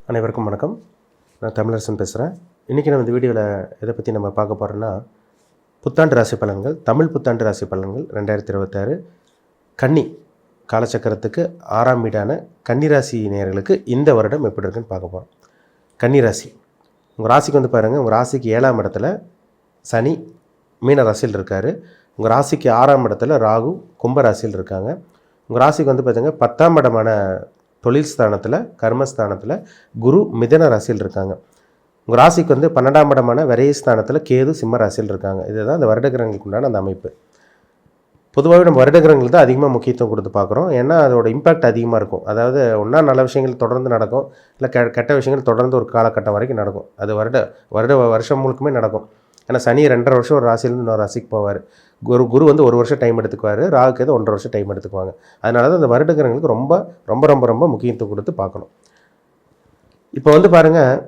அனைவருக்கும் வணக்கம். நான் தமிழரசன் பேசுகிறேன். இன்றைக்கி நம்ம இந்த வீடியோவில் எதை பற்றி நம்ம பார்க்க போகிறோன்னா, புத்தாண்டு ராசி பலன்கள், தமிழ் புத்தாண்டு ராசி பலன்கள் 2026 கன்னி காலச்சக்கரத்துக்கு 6ஆம் வீடான கன்னிராசி நேயர்களுக்கு இந்த வருடம் எப்படி இருக்குன்னு பார்க்க போகிறோம். கன்னிராசி, உங்கள் ராசிக்கு வந்து பாருங்கள், உங்கள் ராசிக்கு 7ஆம் இடத்துல சனி மீன ராசியில் இருக்கார். உங்கள் ராசிக்கு 6ஆம் இடத்துல ராகு கும்ப ராசியில் இருக்காங்க. உங்கள் ராசிக்கு வந்து பார்த்திங்க 10ஆம் இடமான தொழில் ஸ்தானத்தில் கர்மஸ்தானத்தில் குரு மிதன ராசியில் இருக்காங்க. உங்கள் ராசிக்கு வந்து 12ஆம் இடமான விரைய ஸ்தானத்தில் கேது சிம்ம ராசியில் இருக்காங்க. இதுதான் அந்த வருடகிரகங்களுக்கு உண்டான அந்த அமைப்பு. பொதுவாகவே நம்ம வருடகிரகங்களுக்கு தான் அதிகமாக முக்கியத்துவம் கொடுத்து பார்க்குறோம். ஏன்னா அதோட இம்பாக்ட் அதிகமாக இருக்கும். அதாவது ஒன்றா நல்ல விஷயங்கள் தொடர்ந்து நடக்கும், இல்லை கெட்ட விஷயங்கள் தொடர்ந்து ஒரு காலகட்டம் வரைக்கும் நடக்கும். அது வருஷம் முழுக்குமே நடக்கும். ஏன்னா சனி 2.5 வருஷம் ஒரு ராசியிலேருந்து இன்னொரு ராசிக்கு போவார். குரு வந்து 1 வருஷம் டைம் எடுத்துக்குவார். ராகுக்கு ஏதோ 1.5 வருஷம் டைம் எடுத்துக்குவாங்க. அதனால தான் அந்த வருடகிரகங்களுக்கு ரொம்ப ரொம்ப ரொம்ப ரொம்ப முக்கியத்துவம் கொடுத்து பார்க்கணும். இப்போ வந்து பாருங்கள்,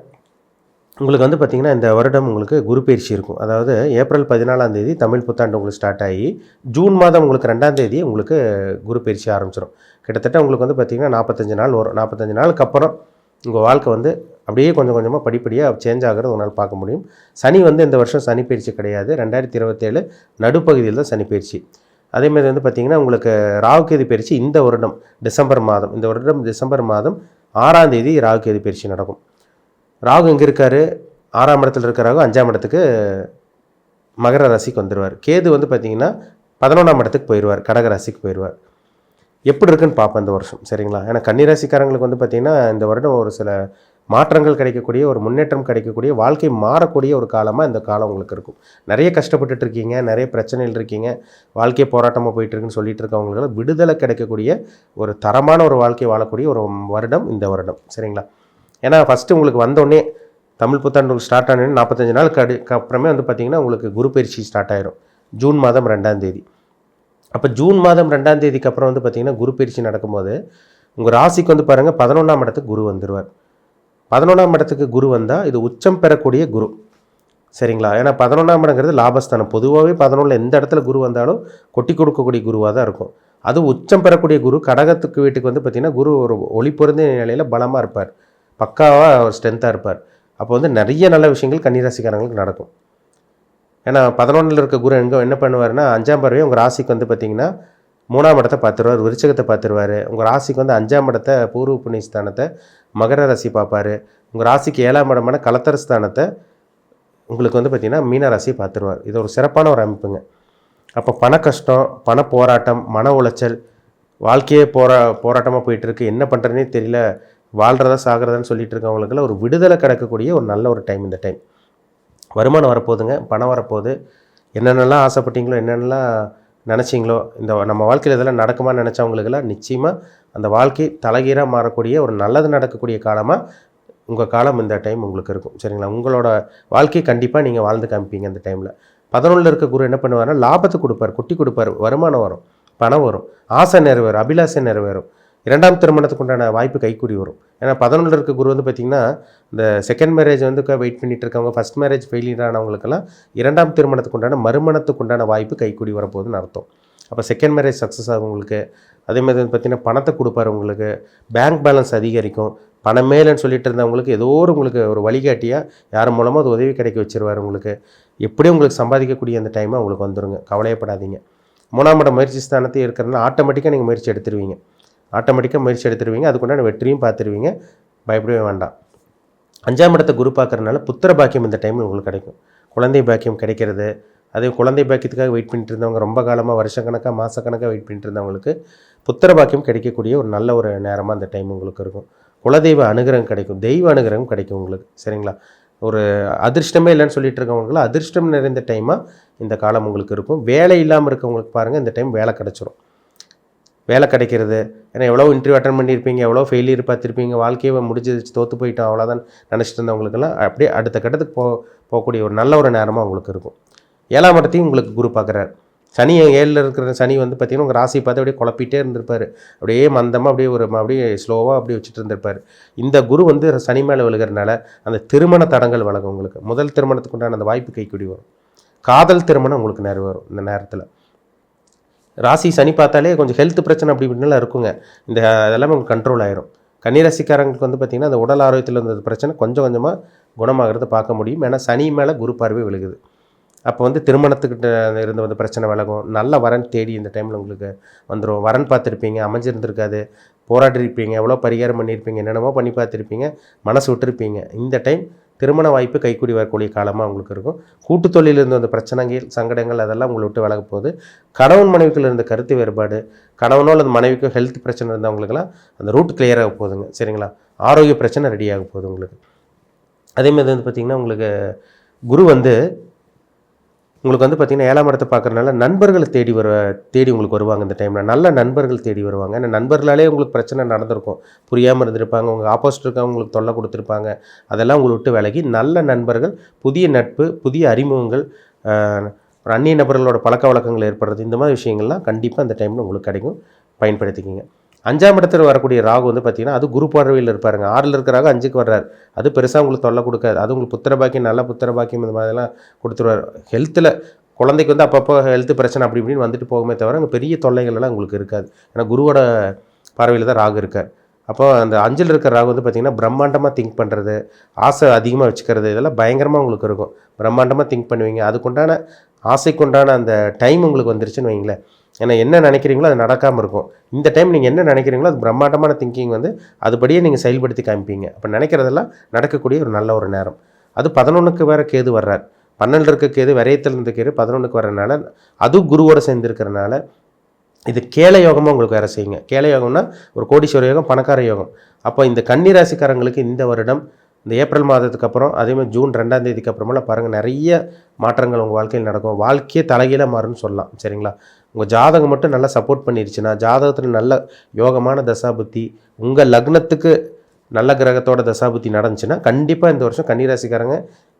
உங்களுக்கு வந்து பார்த்திங்கன்னா இந்த வருடம் உங்களுக்கு குரு பயிற்சி இருக்கும். அதாவது ஏப்ரல் 14ஆம் தேதி தமிழ் புத்தாண்டு உங்களுக்கு ஸ்டார்ட் ஆகி ஜூன் மாதம் உங்களுக்கு 2ஆம் தேதி உங்களுக்கு குரு பயிற்சி ஆரம்பிச்சிடும். கிட்டத்தட்ட உங்களுக்கு வந்து பார்த்திங்கன்னா 45 நாள் வரும். 45 நாளுக்கு அப்புறம் உங்கள் வாழ்க்கை வந்து அப்படியே கொஞ்சம் கொஞ்சமாக படிப்படியாக சேஞ்ச் ஆகிறது உங்களால் பார்க்க முடியும். சனி வந்து இந்த வருஷம் சனி பயிற்சி கிடையாது. 2027 நடுப்பகுதியில் தான் சனி பயிற்சி. அதேமாதிரி வந்து பார்த்திங்கன்னா உங்களுக்கு ராகுகேது பயிற்சி இந்த வருடம் டிசம்பர் மாதம், இந்த வருடம் டிசம்பர் மாதம் 6ஆம் தேதி ராகுகேது பயிற்சி நடக்கும். ராகு எங்கே இருக்கார்? 6ஆம் இடத்துல இருக்கிற ராகு 5ஆம் இடத்துக்கு மகர ராசிக்கு வந்துடுவார். கேது வந்து பார்த்திங்கன்னா 11ஆம் இடத்துக்கு போயிடுவார், கடக ராசிக்கு போயிடுவார். எப்படி இருக்குன்னு பார்ப்பேன் இந்த வருஷம், சரிங்களா? ஏன்னா கன்னிராசிக்காரங்களுக்கு வந்து பார்த்திங்கன்னா இந்த வருடம் ஒரு சில மாற்றங்கள் கிடைக்கக்கூடிய, ஒரு முன்னேற்றம் கிடைக்கக்கூடிய, வாழ்க்கை மாறக்கூடிய ஒரு காலமாக இந்த காலம் உங்களுக்கு இருக்கும். நிறைய கஷ்டப்பட்டுட்டு இருக்கீங்க, நிறைய பிரச்சனைகள் இருக்கீங்க, வாழ்க்கை போராட்டமாக போயிட்டுருக்குன்னு சொல்லிட்டு இருக்கவங்களுக்கு விடுதலை கிடைக்கக்கூடிய ஒரு தரமான ஒரு வாழ்க்கை வாழக்கூடிய ஒரு வருடம் இந்த வருடம், சரிங்களா? ஏன்னா ஃபஸ்ட்டு உங்களுக்கு வந்தோடனே தமிழ் புத்தாண்டு ஸ்டார்ட் ஆனோடனே 45 நாளுக்கு அப்புறமே வந்து பார்த்திங்கன்னா உங்களுக்கு குரு பயிற்சி ஸ்டார்ட் ஆயிரும். ஜூன் மாதம் 2ஆம் தேதி. அப்போ ஜூன் மாதம் 2ஆம் தேதிக்கு அப்புறம் வந்து பார்த்திங்கன்னா குரு பயிற்சி நடக்கும்போது உங்கள் ராசிக்கு வந்து பாருங்கள் 11ஆம் இடத்துக்கு குரு வந்துடுவார். 11ஆம் இடத்துக்கு குரு வந்தால் இது உச்சம் பெறக்கூடிய குரு, சரிங்களா? ஏன்னா 11ஆம் இடங்கிறது லாபஸ்தானம். பொதுவாகவே 11 எந்த இடத்துல குரு வந்தாலும் கொட்டி கொடுக்கக்கூடிய குருவாக தான் இருக்கும். அது உச்சம் பெறக்கூடிய குரு கடகத்துக்கு வீட்டுக்கு வந்து பார்த்திங்கன்னா குரு ஒரு ஒளி பொருந்திய நிலையில் பலமாக இருப்பார், பக்காவாக ஒரு ஸ்ட்ரென்த்தாக இருப்பார். அப்போ வந்து நிறைய நல்ல விஷயங்கள் கன்னிராசிக்காரங்களுக்கு நடக்கும். ஏன்னா 11ல் இருக்க குரு என்ன பண்ணுவார்னா 5ஆம் பார்வையை உங்கள் ராசிக்கு வந்து பார்த்திங்கன்னா 3ஆம் இடத்தை பார்த்துருவார், விருச்சகத்தை பார்த்துருவார். உங்கள் ராசிக்கு வந்து 5ஆம் இடத்தை பூர்வ புண்ணிய ஸ்தானத்தை மகர ராசி பார்ப்பார். உங்கள் ராசிக்கு 7ஆம் இடமான கலத்தர ஸ்தானத்தை உங்களுக்கு வந்து பார்த்திங்கன்னா மீன ராசி பார்த்துருவார். இது ஒரு சிறப்பான ஒரு அமைப்புங்க. அப்போ பண கஷ்டம், பண போராட்டம், மன உளைச்சல், வாழ்க்கையே போராட்டமாக போயிட்டுருக்கு, என்ன பண்ணுறதுனே தெரியல, வாழ்கிறதா சாகிறதான்னு சொல்லிட்டு இருக்கவங்களுக்குலாம் ஒரு விடுதலை கிடைக்கக்கூடிய ஒரு நல்ல ஒரு டைம் இந்த டைம். வருமானம் வரப்போகுதுங்க, பணம் வரப்போகுது. என்னென்னலாம் ஆசைப்பட்டீங்களோ, என்னென்னலாம் நினச்சிங்களோ, இந்த நம்ம வாழ்க்கையில் இதெல்லாம் நடக்குமான்னு நினச்சவங்களுக்கெல்லாம் நிச்சயமாக அந்த வாழ்க்கை தலைகீராக மாறக்கூடிய ஒரு நல்லது நடக்கக்கூடிய காலமாக உங்கள் காலம் இந்த டைம் உங்களுக்கு இருக்கும், சரிங்களா? உங்களோட வாழ்க்கையை கண்டிப்பாக நீங்கள் வாழ்ந்து காமிப்பீங்க இந்த டைமில். 11ல் இருக்க குரு என்ன பண்ணுவார்னா லாபத்தை கொடுப்பார், குட்டி கொடுப்பார், வருமானம் வரும், பணம் வரும், ஆசை நிறைவேறும், அபிலாசை நிறைவேறும், 2ஆம் திருமணத்துக்கு உண்டான வாய்ப்பு கைக்கூடி வரும். ஏன்னா 11ல் இருக்க குரு வந்து பார்த்திங்கன்னா இந்த செகண்ட் மேரேஜ் வந்து வெயிட் பண்ணிட்டு இருக்கவங்க, ஃபஸ்ட் மேரேஜ் ஃபெயிலியர் ஆனவங்களுக்கெல்லாம் 2ஆம் திருமணத்துக்கு உண்டான மறுமணத்துக்கு உண்டான வாய்ப்பு கைக்கூடி வரப்போகுதுன்னு அர்த்தம். அப்போ செகண்ட் மேரேஜ் சக்ஸஸ் ஆகும் உங்களுக்கு. அதேமாதிரி வந்து பார்த்திங்கன்னா பணத்தை கொடுப்பார் உங்களுக்கு, பேங்க் பேலன்ஸ் அதிகரிக்கும், பணம் மேலேன்னு சொல்லிட்டு இருந்தவங்களுக்கு ஏதோ உங்களுக்கு ஒரு வழிகாட்டியாக யார் மூலமாக அது உதவி கிடைக்க வச்சிருவார் உங்களுக்கு. எப்படியும் உங்களுக்கு சம்பாதிக்கக்கூடிய அந்த டைமை உங்களுக்கு வந்துடுங்க, கவலையப்படாதீங்க. 3ஆம் இடம் முயற்சி ஸ்தானத்தை இருக்கிறதுனால ஆட்டோமேட்டிக்காக நீங்கள் முயற்சி எடுத்துருவீங்க, அதுக்குண்டான வெற்றியும் பார்த்துருவீங்க, பயப்படவே வேண்டாம். 5ஆம் இடத்தை குரு பார்க்குறதுனால புத்திர பாக்கியம் இந்த டைமில் உங்களுக்கு கிடைக்கும், குழந்தை பாக்கியம் கிடைக்கிறது. அதே குழந்தை பாக்கியத்துக்காக வெயிட் பண்ணிட்டு இருந்தவங்க, ரொம்ப காலமாக வருஷக்கணக்காக மாதக்கணக்காக வெயிட் பண்ணிட்டு இருந்தவங்களுக்கு புத்திர பாக்கியம் கிடைக்கக்கூடிய ஒரு நல்ல ஒரு நேரமாக அந்த டைம் உங்களுக்கு இருக்கும். குலதெய்வ அனுகிரகம் கிடைக்கும், தெய்வ அனுகிரகம் கிடைக்கும் உங்களுக்கு, சரிங்களா? ஒரு அதிர்ஷ்டமே இல்லைன்னு சொல்லிட்டு இருக்கவங்களுக்கு அதிர்ஷ்டம் நிறைந்த டைமாக இந்த காலம் உங்களுக்கு இருக்கும். வேலை இல்லாமல் இருக்கவங்களுக்கு பாருங்கள், இந்த டைம் வேலை கிடச்சிரும், வேலை கிடைக்கிறது. ஏன்னா எவ்வளோ இன்டர்வியூ அட்டன் பண்ணியிருப்பீங்க, எவ்வளோ ஃபெயிலியர் பார்த்துருப்பீங்க, வாழ்க்கையை முடிஞ்சிச்சு, தோற்று போயிட்டோம் அவ்வளோதான் நினச்சிட்டு இருந்தவங்களுக்கெல்லாம் அப்படியே அடுத்த கட்டத்துக்கு போகக்கூடிய ஒரு நல்ல ஒரு நேரமாக உங்களுக்கு இருக்கும். 7ஆம் இடத்தையும் உங்களுக்கு குரு பார்க்குறார். சனி 7ல் இருக்கிற சனி வந்து பார்த்திங்கன்னா உங்கள் ராசியை பார்த்து அப்படியே குழப்பிட்டே இருந்திருப்பார், அப்படியே மந்தமாக அப்படியே ஸ்லோவாக அப்படியே வச்சுட்டு இருந்திருப்பார். இந்த குரு வந்து சனி மேலே விழுகிறதுனால அந்த திருமண தடங்கள் வழங்கும் உங்களுக்கு. முதல் திருமணத்துக்கு உண்டான அந்த வாய்ப்பு கைக்கூடி வரும். காதல் திருமணம் உங்களுக்கு நிறைவேறும் இந்த நேரத்தில். ராசி சனி பார்த்தாலே கொஞ்சம் ஹெல்த் பிரச்சனை அப்படி இப்படின்லாம் இருக்குங்க. இந்த அதெல்லாம் உங்களுக்கு கண்ட்ரோல் ஆயிரும். கன்னிராசிக்காரங்களுக்கு வந்து பார்த்திங்கன்னா அந்த உடல் ஆரோக்கியத்தில் இருந்த பிரச்சனை கொஞ்சம் கொஞ்சமாக குணமாகிறத பார்க்க முடியும். ஏன்னா சனி மேலே குரு பார்வை விழுகுது. அப்போ வந்து திருமணத்துக்கிட்ட இருந்த வந்து பிரச்சனை விலகும். நல்ல வரன் தேடி இந்த டைமில் உங்களுக்கு வந்துடும். வரன் பார்த்துருப்பீங்க, அமைஞ்சிருந்துருக்காது, போராடிருப்பீங்க, எவ்வளோ பரிகாரம் பண்ணியிருப்பீங்க, என்னென்னமோ பண்ணி பார்த்துருப்பீங்க, மனசு விட்டுருப்பீங்க. இந்த டைம் திருமண வாய்ப்பு கைக்கூடி வரக்கூடிய காலமாக உங்களுக்கு இருக்கும். கூட்டு தொழிலில் இருந்த அந்த பிரச்சனைகள், சங்கடங்கள் அதெல்லாம் உங்களை விட்டு விலக போகுது. கணவன் மனைவிக்குள்ள இருந்த கருத்து வேறுபாடு, கணவனோ அல்லது மனைவிக்கோ ஹெல்த் பிரச்சனை இருந்தவங்களுக்கெல்லாம் அந்த ரூட் கிளியராக போகுதுங்க. சரிங்களா? ஆரோக்கிய பிரச்சனை ரெடியாக போகுது உங்களுக்கு. அதேமாதிரி வந்து பார்த்திங்கன்னா உங்களுக்கு குரு வந்து உங்களுக்கு வந்து பார்த்திங்கன்னா 7ஆம் இடத்தை பார்க்குறதுனால நண்பர்களை தேடி உங்களுக்கு வருவாங்க. இந்த டைமில் நல்ல நண்பர்கள் தேடி வருவாங்க. ஏன்னா நண்பர்களாலே உங்களுக்கு பிரச்சனை நடந்திருக்கும், புரியாமல் இருந்திருப்பாங்க, உங்கள் ஆப்போசிட் இருக்கவங்க உங்களுக்கு தொல்லை கொடுத்துருப்பாங்க. அதெல்லாம் உங்களை விட்டு விலகி நல்ல நண்பர்கள், புதிய நட்பு, புதிய அறிமுகங்கள், ஒரு அந்நிய நபர்களோட பழக்க வழக்கங்கள் ஏற்படுறது, இந்த மாதிரி விஷயங்கள்லாம் கண்டிப்பாக அந்த டைமில் உங்களுக்கு கிடைக்கும். பயன்படுத்திக்கிங்க. 5ஆம் இடத்துல வரக்கூடிய ராகு வந்து பார்த்திங்கன்னா அது குரு பார்வையில் இருப்பாருங்க. 6ல் இருக்கிற ராகு 5க்கு வர்றாரு. அது பெருசாக உங்களுக்கு தொல்லை கொடுக்காது. அது உங்களுக்கு புத்திர பாக்கியம், நல்ல புத்திர பாக்கியம் இந்த மாதிரிலாம் கொடுத்துருவார். ஹெல்த்தில் குழந்தைக்கு வந்து அப்பப்போ ஹெல்த் பிரச்சனை அப்படி இப்படின்னு வந்துட்டு போகுமே தவிர அங்கே பெரிய தொல்லைகள் எல்லாம் உங்களுக்கு இருக்காது. ஏன்னா குருவோட பார்வையில் தான் ராகு இருக்கார். அப்போ அந்த 5ல் இருக்கிற ராகு வந்து பார்த்திங்கன்னா பிரம்மாண்டமாக திங்க் பண்ணுறது, ஆசை அதிகமாக வச்சுக்கிறது, இதெல்லாம் பயங்கரமாக உங்களுக்கு இருக்கும். பிரம்மாண்டமாக திங்க் பண்ணுவீங்க. அதுக்குண்டான ஆசைக்குண்டான அந்த டைம் உங்களுக்கு வந்துருச்சுன்னு வைங்களேன். ஏன்னா என்ன நினைக்கிறீங்களோ அது நடக்காமல் இருக்கும். இந்த டைம் நீங்கள் என்ன நினைக்கிறீங்களோ அது பிரம்மாண்டமான திங்கிங் வந்து அதுபடியே நீங்கள் செயல்படுத்தி காமிப்பீங்க. அப்போ நினைக்கிறதெல்லாம் நடக்கக்கூடிய ஒரு நல்ல ஒரு நேரம். அது 11க்கு வேறு கேது வர்றார். 12 இருக்க கேது, விரயத்தில் இருந்த கேது 11க்கு வர்றதுனால, அதுவும் குருவோடு சேர்ந்துருக்கிறதுனால இது கேள யோகமாக உங்களுக்கு வேறு செய்யுங்க. கேள யோகம்னா ஒரு கோடீஸ்வர யோகம், பணக்கார யோகம். அப்போ இந்த கன்னி ராசிக்காரங்களுக்கு இந்த வருடம் இந்த ஏப்ரல் மாதத்துக்கு அப்புறம், அதேமாதிரி ஜூன் 2ஆம் தேதிக்கு அப்புறமெல்லாம் பாருங்கள் நிறைய மாற்றங்கள் உங்கள் வாழ்க்கையில் நடக்கும். வாழ்க்கையே தலைகீழாக மாறும்னு சொல்லலாம். சரிங்களா? உங்கள் ஜாதகம் மட்டும் நல்லா சப்போர்ட் பண்ணிருச்சுன்னா, ஜாதகத்தில் நல்ல யோகமான தசாபுத்தி, உங்கள் லக்னத்துக்கு நல்ல கிரகத்தோட தசாபுத்தி நடந்துச்சுன்னா கண்டிப்பாக இந்த வருஷம் கன்னிராசிக்காரங்க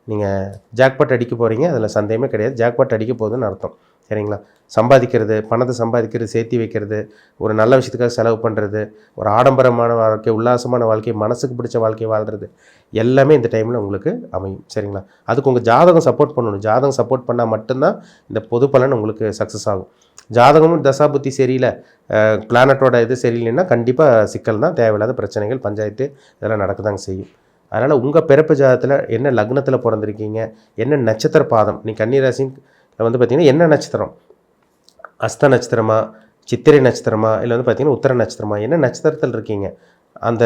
நீங்கள் ஜாக்பாட் அடிக்க போகிறீங்க. அதில் சந்தேகமே கிடையாது. ஜாக்பாட் அடிக்க போகுதுன்னு அர்த்தம். சரிங்களா? சம்பாதிக்கிறது, பணத்தை சம்பாதிக்கிறது, சேர்த்தி வைக்கிறது, ஒரு நல்ல விஷயத்துக்காக செலவு பண்ணுறது, ஒரு ஆடம்பரமான வாழ்க்கை, உல்லாசமான வாழ்க்கை, மனசுக்கு பிடிச்ச வாழ்க்கை வாழ்கிறது, எல்லாமே இந்த டைமில் உங்களுக்கு அமையும். சரிங்களா? அதுக்கு உங்கள் ஜாதகம் சப்போர்ட் பண்ணணும். ஜாதகம் சப்போர்ட் பண்ணால் மட்டும்தான் இந்த பொது பலன் உங்களுக்கு சக்ஸஸ் ஆகும். ஜாதகமும் தசாபுத்தி சரியில்லை, பிளானட்டோட இது சரியில்லைன்னா கண்டிப்பாக சிக்கல் தான், தேவையில்லாத பிரச்சனைகள், பஞ்சாயத்து இதெல்லாம் நடக்கதாங்க செய்யும். அதனால் உங்கள் பிறப்பு ஜாதகத்தில் என்ன லக்னத்தில் பிறந்திருக்கீங்க, என்ன நட்சத்திர பாதம், நீ கன்னிராசியில் வந்து பார்த்திங்கன்னா என்ன நட்சத்திரம், அஸ்த நட்சத்திரமா, சித்திரை நட்சத்திரமா, இல்லை வந்து பார்த்திங்கன்னா உத்தர நட்சத்திரமா, என்ன நட்சத்திரத்தில் இருக்கீங்க, அந்த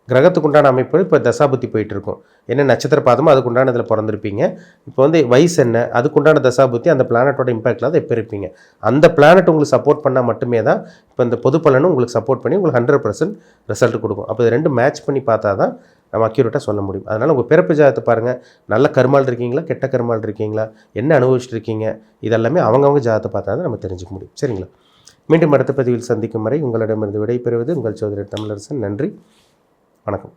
கிரகத்துக்கு உண்டான அமைப்பு இப்போ தசாபுத்தி போயிட்டுருக்கும். என்ன நட்சத்திர பாதமோ அதுக்குண்டான இதில் பிறந்திருப்பீங்க. இப்போ வந்து வயசு என்ன, அதுக்குண்டான தசாபுத்தி அந்த பிளானட்டோட இம்பாக்டில் அதை எப்போ இருப்பீங்க. அந்த பிளானட் உங்களுக்கு சப்போர்ட் பண்ணால் மட்டுமே தான் இப்போ இந்த பொது பலனும் உங்களுக்கு சப்போர்ட் பண்ணி உங்களுக்கு 100% ரிசல்ட் கொடுக்கும். அப்போ இது ரெண்டும் மேட்ச் பண்ணி பார்த்தா தான் நம்ம அக்யூரேட்டாக சொல்ல முடியும். அதனால் உங்கள் பிறப்பு ஜாதகத்தை பாருங்கள். நல்ல கர்மால் இருக்கீங்களா, கெட்ட கர்மால் இருக்கீங்களா, என்ன அனுபவிச்சுட்டு இருக்கீங்க, இதெல்லாமே அவங்கவுங்க ஜாதகத்தை பார்த்தா தான் நம்ம தெரிஞ்சுக்க முடியும். சரிங்களா? மீண்டும் அடுத்த பதிவில் சந்திக்கும் வரை உங்களிடமிருந்து விடைபெறுவது உங்கள் சோதரர் தமிழரசன். நன்றி, வணக்கம்.